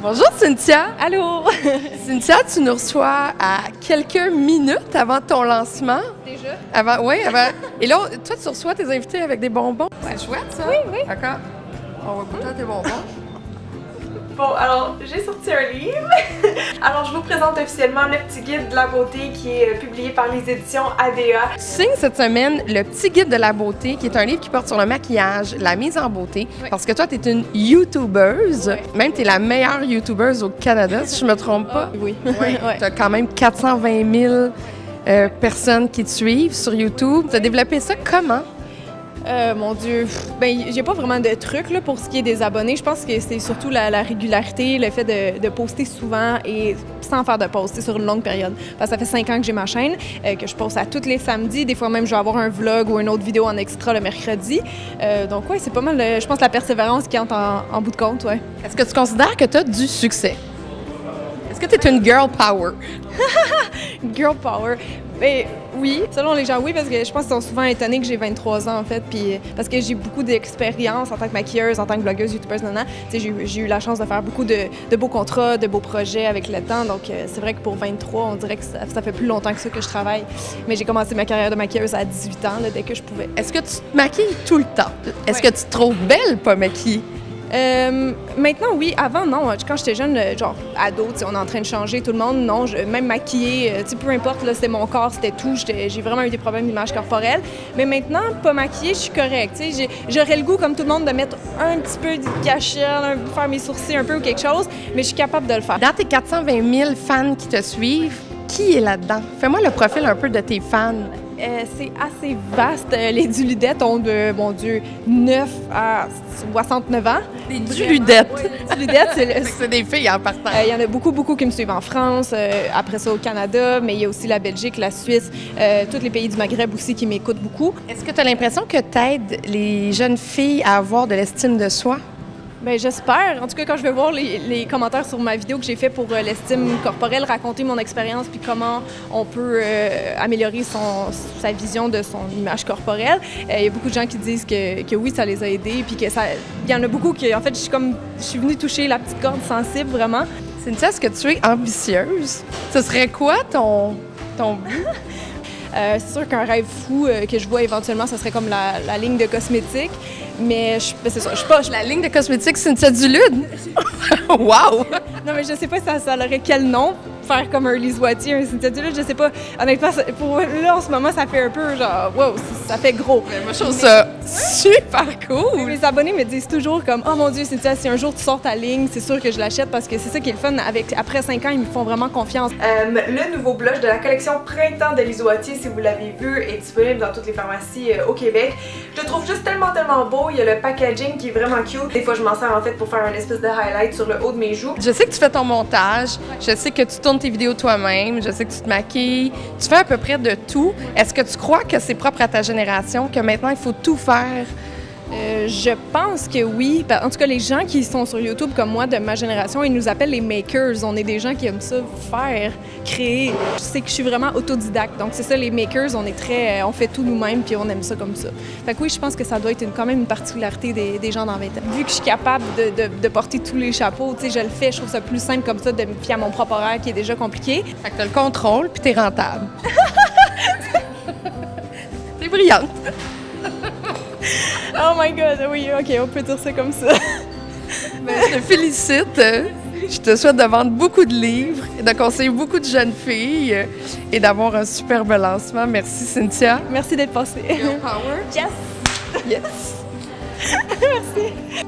Bonjour Cynthia! Allô! Cynthia, tu nous reçois à quelques minutes avant ton lancement. Déjà? Oui, avant. Et là, toi, tu reçois tes invités avec des bonbons. C'est chouette, ça? Oui, oui. D'accord. On va goûter tes bonbons. Bon, alors, j'ai sorti un livre. Alors, je vous présente officiellement Le Petit Guide de la beauté qui est publié par les éditions ADA. Tu signes cette semaine Le Petit Guide de la beauté, qui est un livre qui porte sur le maquillage, la mise en beauté. Oui. Parce que toi, tu es une YouTubeuse. Oui. Même, tu es la meilleure YouTubeuse au Canada, si je me trompe pas. Oui. Ouais. Tu as quand même 420 000 personnes qui te suivent sur YouTube. Tu as développé ça comment? Mon Dieu, ben j'ai pas vraiment de trucs là, pour ce qui est des abonnés. Je pense que c'est surtout la régularité, le fait de poster souvent et sans faire de posts sur une longue période. Parce que ça fait 5 ans que j'ai ma chaîne, que je poste à tous les samedis. Des fois même, je vais avoir un vlog ou une autre vidéo en extra le mercredi. Donc oui, c'est pas mal, je pense, la persévérance qui entre en bout de compte. Ouais. Est-ce que tu considères que tu as du succès? Est-ce que tu es une girl power? Girl power. Ben, oui, selon les gens, oui, parce que je pense qu'ils sont souvent étonnés que j'ai 23 ans, en fait, puis parce que j'ai beaucoup d'expérience en tant que maquilleuse, en tant que blogueuse, youtubeuse, j'ai eu la chance de faire beaucoup de beaux contrats, de beaux projets avec le temps, donc c'est vrai que pour 23, on dirait que ça fait plus longtemps que ça que je travaille, mais j'ai commencé ma carrière de maquilleuse à 18 ans, là, dès que je pouvais. Est-ce que tu te maquilles tout le temps? Est-ce que tu te trouves belle pas maquillée? Maintenant, oui. Avant, non. Quand j'étais jeune, genre ado, on est en train de changer tout le monde. Non, même maquillée, peu importe, là, c'était mon corps, c'était tout. J'ai vraiment eu des problèmes d'image corporelle. Mais maintenant, pas maquillée, je suis correcte. J'aurais le goût, comme tout le monde, de mettre un petit peu de cachette, faire mes sourcils un peu ou quelque chose, mais je suis capable de le faire. Dans tes 420 000 fans qui te suivent, qui est là-dedans? Fais-moi le profil un peu de tes fans. C'est assez vaste. Les Duludettes ont de, mon Dieu, 9 à 69 ans. Des Duludettes? Oui, des Duludettes, c'est des filles en partant. Il y en a beaucoup qui me suivent en France, après ça au Canada, mais il y a aussi la Belgique, la Suisse, tous les pays du Maghreb aussi qui m'écoutent beaucoup. Est-ce que tu as l'impression que tu aides les jeunes filles à avoir de l'estime de soi? Bien, j'espère. En tout cas, quand je vais voir les commentaires sur ma vidéo que j'ai fait pour l'estime corporelle, raconter mon expérience puis comment on peut améliorer sa vision de son image corporelle, il y a beaucoup de gens qui disent que oui, ça les a aidés puis que il y en a beaucoup qui, en fait, je suis venue toucher la petite corde sensible, vraiment. Cynthia, est-ce que tu es ambitieuse? Ce serait quoi ton but? C'est sûr qu'un rêve fou que je vois éventuellement, ça serait comme la ligne de cosmétiques. Mais c'est ça, je suis pas... La ligne de cosmétiques Cynthia Dulude? Wow! Non, mais je sais pas si ça aurait quel nom. Faire comme un Lise Wattier, un Cynthia Dulude, je sais pas. Honnêtement, là, en ce moment, ça fait un peu genre, wow, ça fait gros. Mais moi, je trouve ça super cool! Mes abonnés me disent toujours comme, oh mon Dieu, Cynthia, si un jour tu sors ta ligne, c'est sûr que je l'achète parce que c'est ça qui est le fun. Après 5 ans, ils me font vraiment confiance. Le nouveau blush de la collection Printemps de Lise Wattier, si vous l'avez vu, est disponible dans toutes les pharmacies au Québec. Je le trouve juste tellement beau. Il y a le packaging qui est vraiment cute. Des fois, je m'en sers en fait pour faire un espèce de highlight sur le haut de mes joues. Je sais que tu fais ton montage, je sais que tu tournes tes vidéos toi-même, je sais que tu te maquilles, tu fais à peu près de tout. Est-ce que tu crois que c'est propre à ta génération, que maintenant il faut tout faire? Je pense que oui. En tout cas, les gens qui sont sur YouTube comme moi de ma génération, ils nous appellent les makers. On est des gens qui aiment ça faire, créer. Je sais que je suis vraiment autodidacte. Donc c'est ça, les makers, on fait tout nous-mêmes puis on aime ça comme ça. Fait que oui, je pense que ça doit être quand même une particularité des gens dans 20 ans. Vu que je suis capable de porter tous les chapeaux, je le fais, je trouve ça plus simple comme ça de me fier à mon propre horaire qui est déjà compliqué. Fait que t'as le contrôle puis t'es rentable. T'es brillante. Oh my God, oui, OK, on peut dire ça comme ça. Ben, je te félicite. Je te souhaite de vendre beaucoup de livres, de conseiller beaucoup de jeunes filles et d'avoir un superbe lancement. Merci, Cynthia. Merci d'être passée. Girl power. Yes! Yes. Merci.